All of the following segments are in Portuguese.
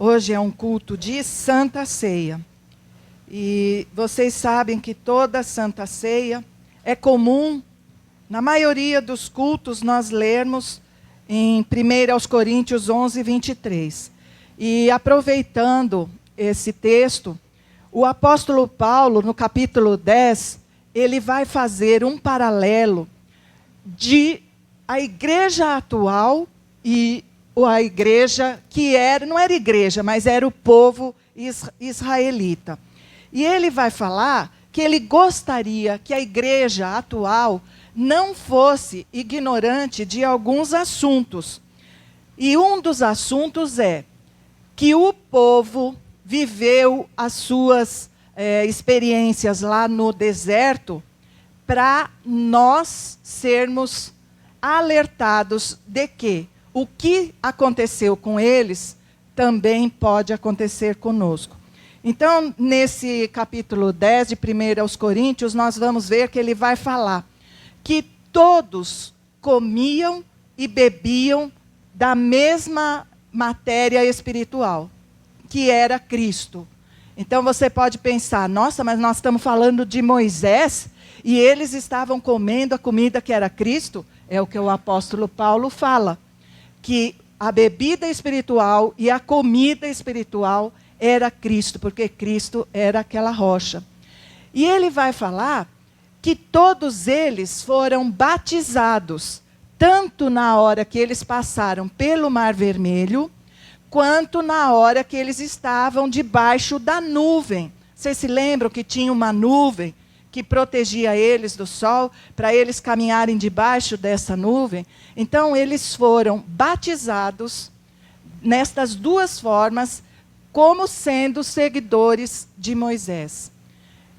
Hoje é um culto de Santa Ceia. E vocês sabem que toda Santa Ceia é comum, na maioria dos cultos, nós lermos em 1 Coríntios 11, 23. E aproveitando esse texto, o apóstolo Paulo, no capítulo 10, ele vai fazer um paralelo de a igreja atual e a igreja que era, não era igreja, mas era o povo israelita. E ele vai falar que ele gostaria que a igreja atual não fosse ignorante de alguns assuntos. E um dos assuntos é que o povo viveu as suas experiências lá no deserto para nós sermos alertados de que o que aconteceu com eles também pode acontecer conosco. Então, nesse capítulo 10 de 1 Coríntios, nós vamos ver que ele vai falar que todos comiam e bebiam da mesma matéria espiritual, que era Cristo. Então você pode pensar, nossa, mas nós estamos falando de Moisés e eles estavam comendo a comida que era Cristo? É o que o apóstolo Paulo fala, que a bebida espiritual e a comida espiritual era Cristo, porque Cristo era aquela rocha. E ele vai falar que todos eles foram batizados, tanto na hora que eles passaram pelo Mar Vermelho, quanto na hora que eles estavam debaixo da nuvem. Vocês se lembram que tinha uma nuvem que protegia eles do sol, para eles caminharem debaixo dessa nuvem? Então, eles foram batizados nestas duas formas, como sendo seguidores de Moisés.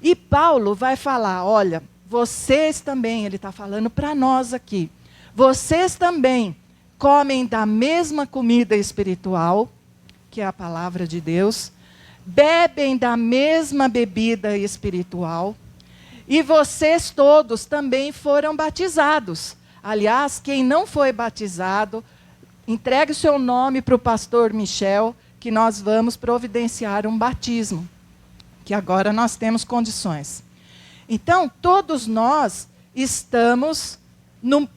E Paulo vai falar, olha, vocês também, ele está falando para nós aqui, vocês também comem da mesma comida espiritual, que é a palavra de Deus, bebem da mesma bebida espiritual, e vocês todos também foram batizados. Aliás, quem não foi batizado, entregue o seu nome para o pastor Michel, que nós vamos providenciar um batismo, que agora nós temos condições. Então, todos nós estamos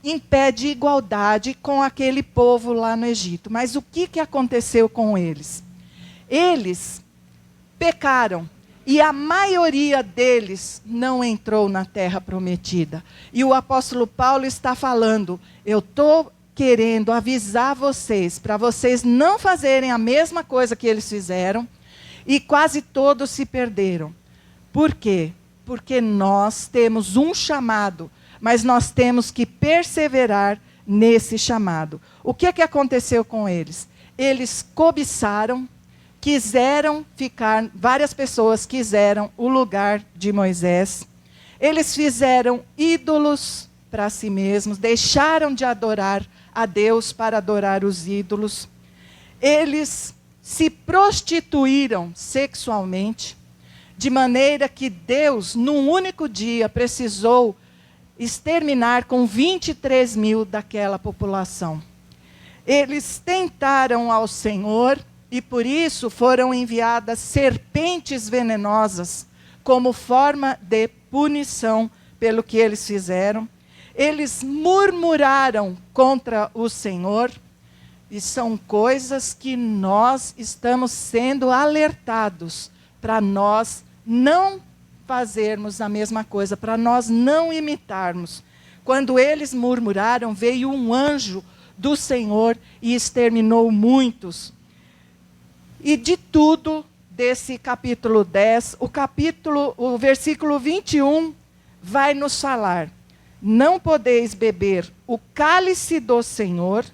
em pé de igualdade com aquele povo lá no Egito. Mas o que aconteceu com eles? Eles pecaram. E a maioria deles não entrou na terra prometida. E o apóstolo Paulo está falando, eu estou querendo avisar vocês, para vocês não fazerem a mesma coisa que eles fizeram, e quase todos se perderam. Por quê? Porque nós temos um chamado, mas nós temos que perseverar nesse chamado. O que aconteceu com eles? Eles cobiçaram, quiseram ficar, várias pessoas quiseram o lugar de Moisés. Eles fizeram ídolos para si mesmos, deixaram de adorar a Deus para adorar os ídolos. Eles se prostituíram sexualmente, de maneira que Deus, num único dia, precisou exterminar com 23 mil daquela população. Eles tentaram ao Senhor e por isso foram enviadas serpentes venenosas como forma de punição pelo que eles fizeram. Eles murmuraram contra o Senhor, e são coisas que nós estamos sendo alertados para nós não fazermos a mesma coisa, para nós não imitarmos. Quando eles murmuraram, veio um anjo do Senhor e exterminou muitos. E de tudo desse capítulo 10, o versículo 21 vai nos falar: não podeis beber o cálice do Senhor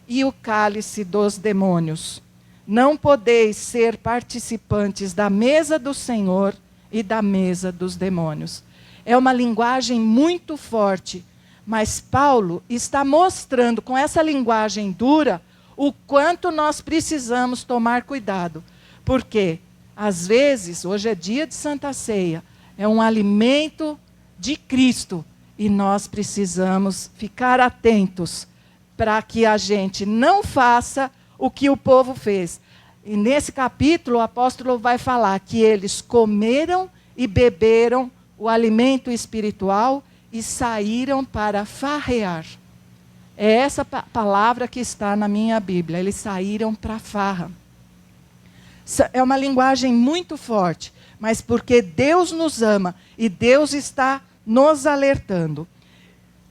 e o cálice dos demônios. Não podeis ser participantes da mesa do Senhor e da mesa dos demônios. É uma linguagem muito forte, mas Paulo está mostrando com essa linguagem dura o quanto nós precisamos tomar cuidado. Porque, às vezes, hoje é dia de Santa Ceia, é um alimento de Cristo, e nós precisamos ficar atentos para que a gente não faça o que o povo fez. E nesse capítulo, o apóstolo vai falar que eles comeram e beberam o alimento espiritual e saíram para farrear. É essa palavra que está na minha Bíblia. Eles saíram para farra. É uma linguagem muito forte, mas porque Deus nos ama e Deus está nos alertando.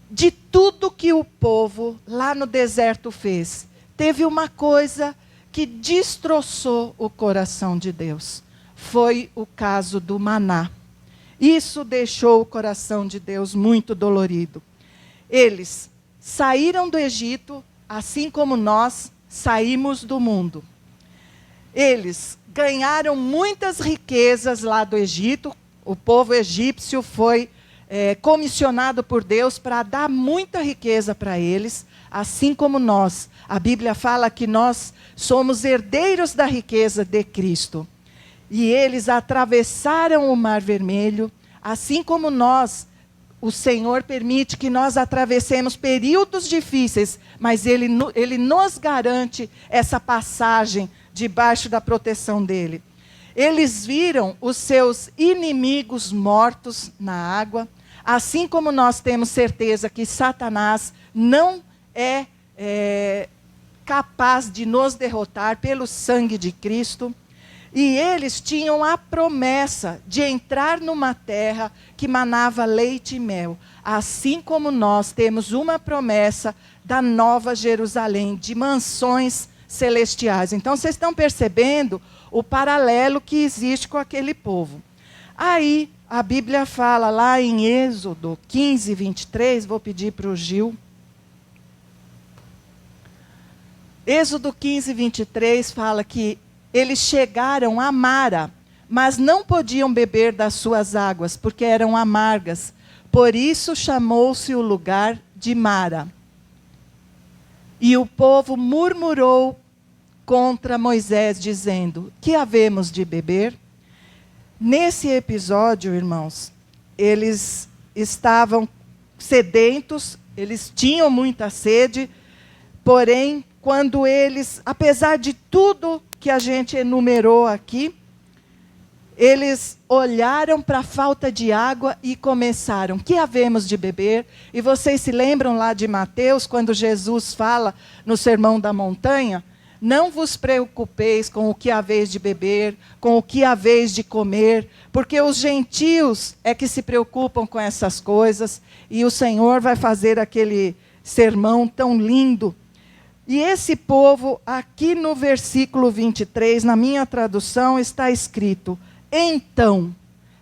De tudo que o povo lá no deserto fez, teve uma coisa que destroçou o coração de Deus. Foi o caso do maná. Isso deixou o coração de Deus muito dolorido. Eles saíram do Egito, assim como nós saímos do mundo. Eles ganharam muitas riquezas lá do Egito. O povo egípcio foi comissionado por Deus para dar muita riqueza para eles, assim como nós. A Bíblia fala que nós somos herdeiros da riqueza de Cristo. E eles atravessaram o Mar Vermelho, assim como nós. O Senhor permite que nós atravessemos períodos difíceis, mas Ele nos garante essa passagem debaixo da proteção dEle. Eles viram os seus inimigos mortos na água, assim como nós temos certeza que Satanás não é capaz de nos derrotar pelo sangue de Cristo. E eles tinham a promessa de entrar numa terra que manava leite e mel. Assim como nós temos uma promessa da nova Jerusalém, de mansões celestiais. Então vocês estão percebendo o paralelo que existe com aquele povo. Aí a Bíblia fala lá em Êxodo 15, 23, vou pedir para o Gil. Êxodo 15, 23 fala que eles chegaram a Mara, mas não podiam beber das suas águas, porque eram amargas. Por isso chamou-se o lugar de Mara. E o povo murmurou contra Moisés, dizendo: que havemos de beber? Nesse episódio, irmãos, eles estavam sedentos, eles tinham muita sede, porém, quando eles, apesar de tudo que a gente enumerou aqui, eles olharam para a falta de água e começaram: que havemos de beber? E vocês se lembram lá de Mateus, quando Jesus fala no Sermão da Montanha: não vos preocupeis com o que haveis de beber, com o que haveis de comer, porque os gentios é que se preocupam com essas coisas, e o Senhor vai fazer aquele sermão tão lindo. E esse povo, aqui no versículo 23, na minha tradução, está escrito: então,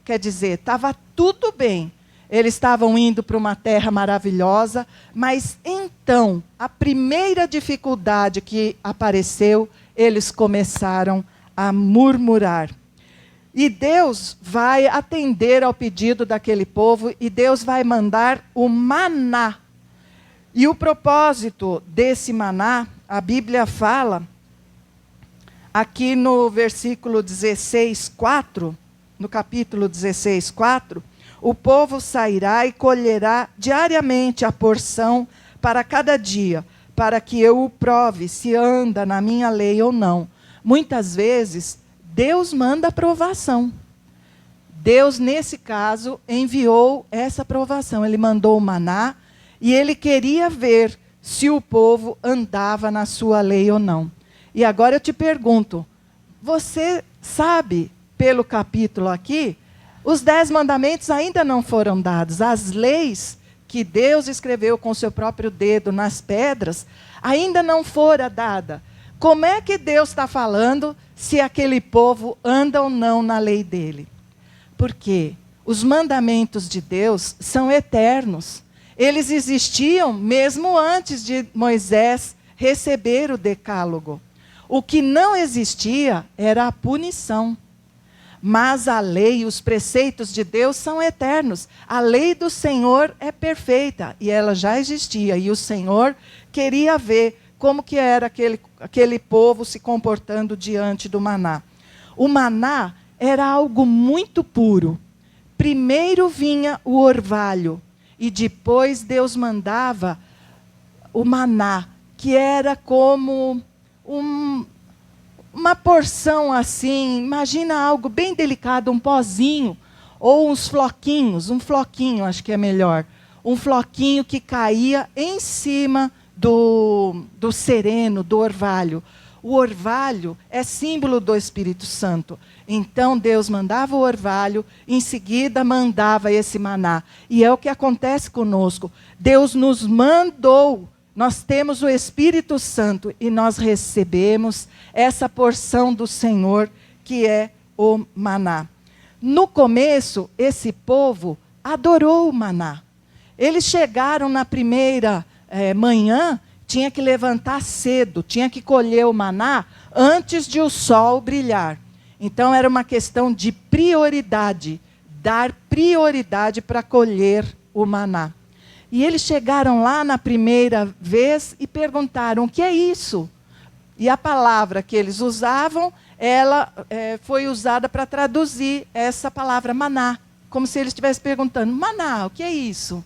quer dizer, estava tudo bem. Eles estavam indo para uma terra maravilhosa, mas então, a primeira dificuldade que apareceu, eles começaram a murmurar. E Deus vai atender ao pedido daquele povo, e Deus vai mandar o maná. E o propósito desse maná, a Bíblia fala, aqui no versículo 16, 4, no capítulo 16, 4, o povo sairá e colherá diariamente a porção para cada dia, para que eu o prove se anda na minha lei ou não. Muitas vezes, Deus manda provação. Deus, nesse caso, enviou essa provação. Ele mandou o maná e ele queria ver se o povo andava na sua lei ou não. E agora eu te pergunto, você sabe, pelo capítulo aqui, os 10 mandamentos ainda não foram dados. As leis que Deus escreveu com o seu próprio dedo nas pedras, ainda não foram dadas. Como é que Deus está falando se aquele povo anda ou não na lei dele? Porque os mandamentos de Deus são eternos. Eles existiam mesmo antes de Moisés receber o decálogo. O que não existia era a punição. Mas a lei, os preceitos de Deus são eternos. A lei do Senhor é perfeita e ela já existia. E o Senhor queria ver como que era aquele povo se comportando diante do maná. O maná era algo muito puro. Primeiro vinha o orvalho e depois Deus mandava o maná, que era como uma porção assim, imagina algo bem delicado, um pozinho, ou uns floquinhos, um floquinho acho que é melhor, um floquinho que caía em cima do sereno, do orvalho. O orvalho é símbolo do Espírito Santo. Então Deus mandava o orvalho, em seguida mandava esse maná. E é o que acontece conosco. Deus nos mandou, nós temos o Espírito Santo e nós recebemos essa porção do Senhor que é o maná. No começo, esse povo adorou o maná. Eles chegaram na primeira manhã, tinha que levantar cedo, tinha que colher o maná antes de o sol brilhar. Então era uma questão de prioridade, dar prioridade para colher o maná. E eles chegaram lá na primeira vez e perguntaram: o que é isso? E a palavra que eles usavam, ela foi usada para traduzir essa palavra maná, como se eles estivessem perguntando: maná, o que é isso?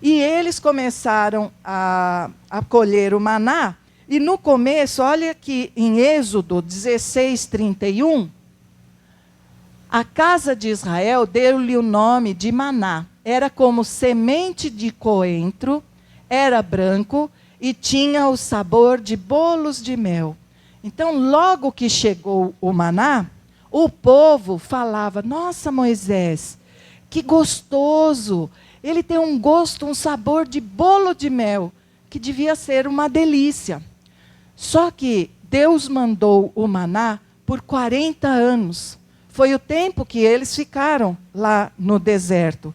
E eles começaram a colher o maná. E no começo, olha aqui em Êxodo 16:31, a casa de Israel deu-lhe o nome de maná. Era como semente de coentro, era branco e tinha o sabor de bolos de mel. Então, logo que chegou o maná, o povo falava: nossa, Moisés, que gostoso! Ele tem um gosto, um sabor de bolo de mel, que devia ser uma delícia. Só que Deus mandou o maná por 40 anos. Foi o tempo que eles ficaram lá no deserto.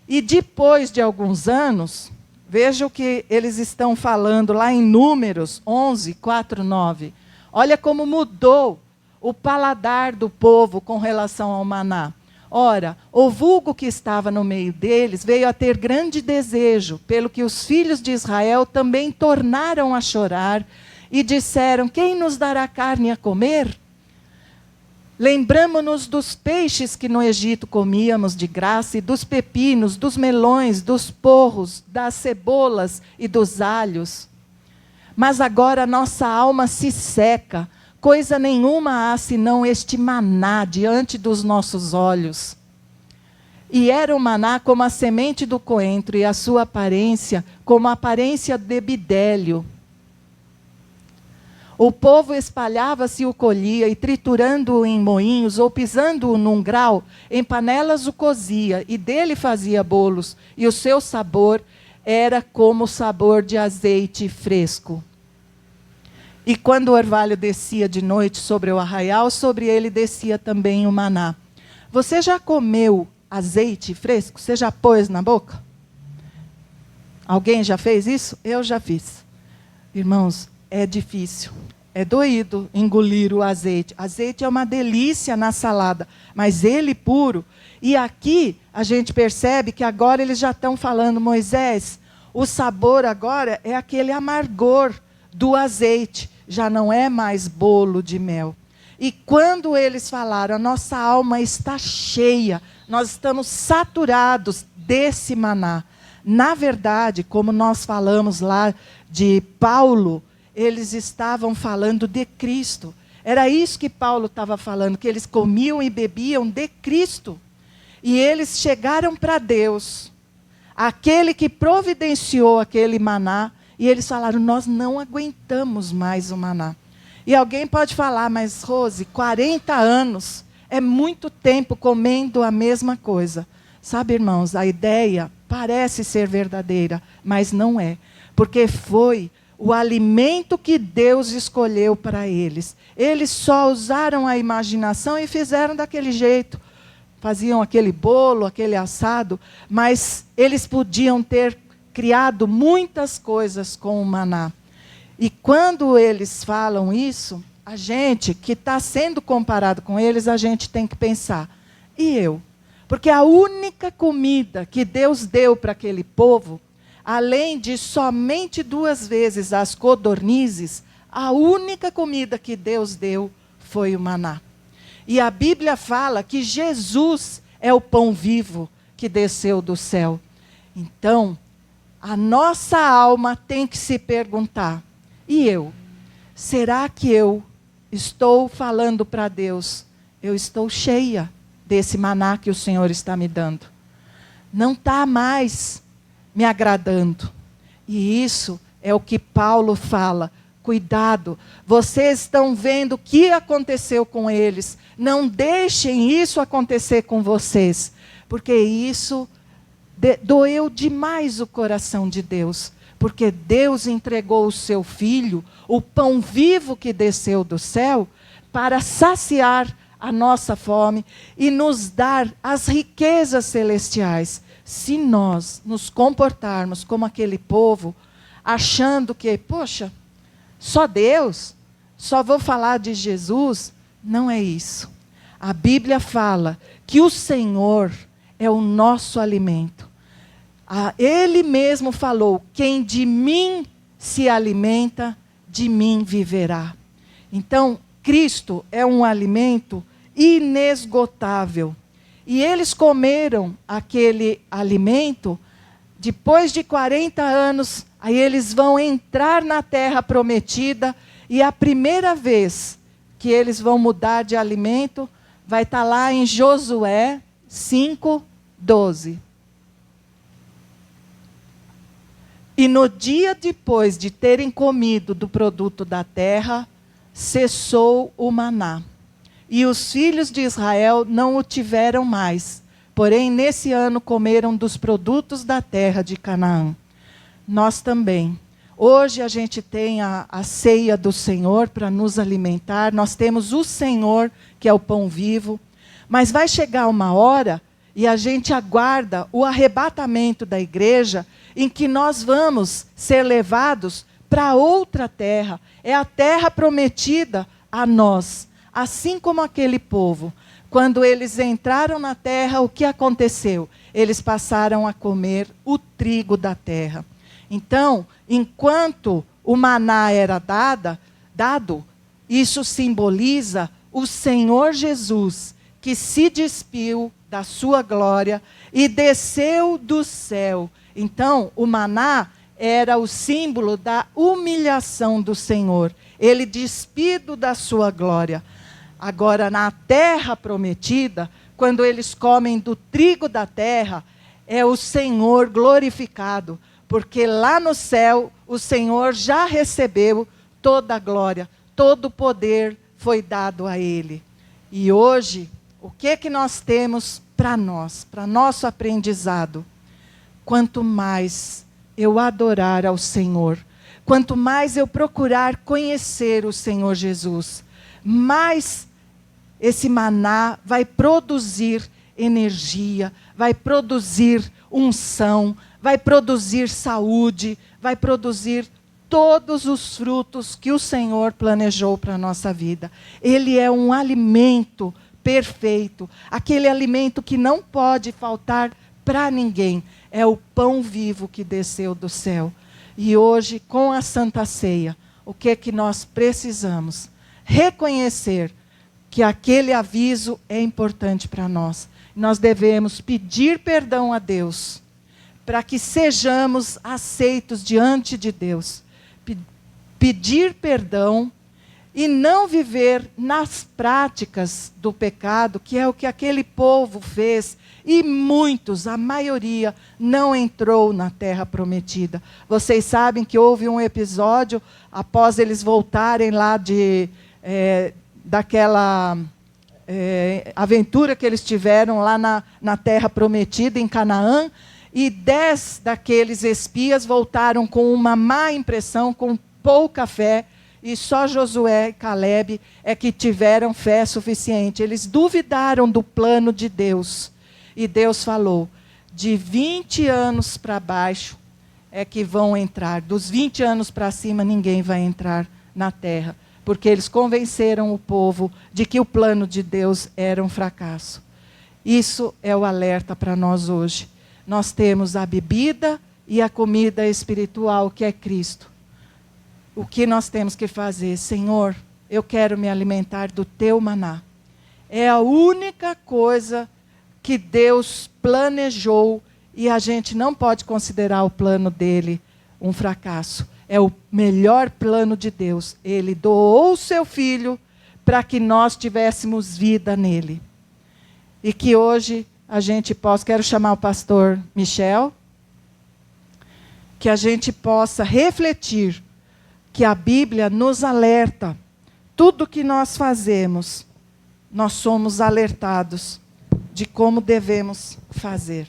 E depois de alguns anos, veja o que eles estão falando lá em Números 11, 4, 9. Olha como mudou o paladar do povo com relação ao maná. Ora, o vulgo que estava no meio deles veio a ter grande desejo, pelo que os filhos de Israel também tornaram a chorar e disseram: quem nos dará carne a comer? Lembramo-nos dos peixes que no Egito comíamos de graça, e dos pepinos, dos melões, dos porros, das cebolas e dos alhos. Mas agora nossa alma se seca, coisa nenhuma há senão este maná diante dos nossos olhos. E era o maná como a semente do coentro, e a sua aparência como a aparência de bidélio. O povo espalhava-se e o colhia, e triturando-o em moinhos, ou pisando-o num grau, em panelas o cozia, e dele fazia bolos, e o seu sabor era como o sabor de azeite fresco. E quando o orvalho descia de noite sobre o arraial, sobre ele descia também o maná. Você já comeu azeite fresco? Você já pôs na boca? Alguém já fez isso? Eu já fiz. Irmãos, é difícil. É doído engolir o azeite. Azeite é uma delícia na salada, mas ele puro. E aqui a gente percebe que agora eles já estão falando: Moisés, o sabor agora é aquele amargor do azeite. Já não é mais bolo de mel. E quando eles falaram: a nossa alma está cheia, nós estamos saturados desse maná. Na verdade, como nós falamos lá de Paulo, eles estavam falando de Cristo. Era isso que Paulo estava falando, que eles comiam e bebiam de Cristo. E eles chegaram para Deus, aquele que providenciou aquele maná, e eles falaram: nós não aguentamos mais o maná. E alguém pode falar: mas Rose, 40 anos é muito tempo comendo a mesma coisa. Sabe, irmãos, a ideia parece ser verdadeira, mas não é. Porque foi o alimento que Deus escolheu para eles. Eles só usaram a imaginação e fizeram daquele jeito. Faziam aquele bolo, aquele assado, mas eles podiam ter criado muitas coisas com o maná. E quando eles falam isso, a gente que está sendo comparado com eles, a gente tem que pensar: e eu? Porque a única comida que Deus deu para aquele povo, além de somente 2 vezes as codornizes, a única comida que Deus deu foi o maná. E a Bíblia fala que Jesus é o pão vivo que desceu do céu. Então, a nossa alma tem que se perguntar: e eu? Será que eu estou falando para Deus, eu estou cheia desse maná que o Senhor está me dando. Não está mais me agradando. E isso é o que Paulo fala. Cuidado, vocês estão vendo o que aconteceu com eles. Não deixem isso acontecer com vocês. Porque isso doeu demais o coração de Deus. Porque Deus entregou o seu Filho, o pão vivo que desceu do céu, para saciar a nossa fome e nos dar as riquezas celestiais. Se nós nos comportarmos como aquele povo, achando que, poxa, só Deus, só vou falar de Jesus, não é isso. A Bíblia fala que o Senhor é o nosso alimento. Ele mesmo falou, quem de mim se alimenta, de mim viverá. Então, Cristo é um alimento inesgotável. E eles comeram aquele alimento, depois de 40 anos, aí eles vão entrar na terra prometida, e a primeira vez que eles vão mudar de alimento, vai estar lá em Josué 5:12. E no dia depois de terem comido do produto da terra, cessou o maná. E os filhos de Israel não o tiveram mais. Porém, nesse ano comeram dos produtos da terra de Canaã. Nós também. Hoje a gente tem a ceia do Senhor para nos alimentar. Nós temos o Senhor, que é o pão vivo. Mas vai chegar uma hora, e a gente aguarda o arrebatamento da igreja, em que nós vamos ser levados para outra terra. É a terra prometida a nós. Assim como aquele povo, quando eles entraram na terra, o que aconteceu? Eles passaram a comer o trigo da terra. Então, enquanto o maná era dado, isso simboliza o Senhor Jesus, que se despiu da sua glória e desceu do céu. Então, o maná era o símbolo da humilhação do Senhor. Ele despido da sua glória. Agora, na terra prometida, quando eles comem do trigo da terra, é o Senhor glorificado. Porque lá no céu, o Senhor já recebeu toda a glória, todo o poder foi dado a Ele. E hoje, o que nós temos para nós, para nosso aprendizado? Quanto mais eu adorar ao Senhor, quanto mais eu procurar conhecer o Senhor Jesus, mais esse maná vai produzir energia, vai produzir unção, vai produzir saúde, vai produzir todos os frutos que o Senhor planejou para a nossa vida. Ele é um alimento perfeito, aquele alimento que não pode faltar para ninguém. É o pão vivo que desceu do céu. E hoje, com a Santa Ceia, o que nós precisamos? Reconhecer que aquele aviso é importante para nós. Nós devemos pedir perdão a Deus, para que sejamos aceitos diante de Deus. Pedir perdão e não viver nas práticas do pecado, que é o que aquele povo fez. E muitos, a maioria, não entrou na terra prometida. Vocês sabem que houve um episódio, após eles voltarem lá daquela aventura que eles tiveram lá na terra prometida, em Canaã, e 10 daqueles espias voltaram com uma má impressão, com pouca fé, e só Josué e Calebe é que tiveram fé suficiente. Eles duvidaram do plano de Deus. E Deus falou, de 20 anos para baixo é que vão entrar. Dos 20 anos para cima ninguém vai entrar na terra. Porque eles convenceram o povo de que o plano de Deus era um fracasso. Isso é o alerta para nós hoje. Nós temos a bebida e a comida espiritual, que é Cristo. O que nós temos que fazer? Senhor, eu quero me alimentar do teu maná. É a única coisa que Deus planejou e a gente não pode considerar o plano dele um fracasso. É o melhor plano de Deus. Ele doou o seu filho para que nós tivéssemos vida nele. E que hoje a gente possa, quero chamar o pastor Michel, que a gente possa refletir que a Bíblia nos alerta. Tudo que nós fazemos, nós somos alertados de como devemos fazer.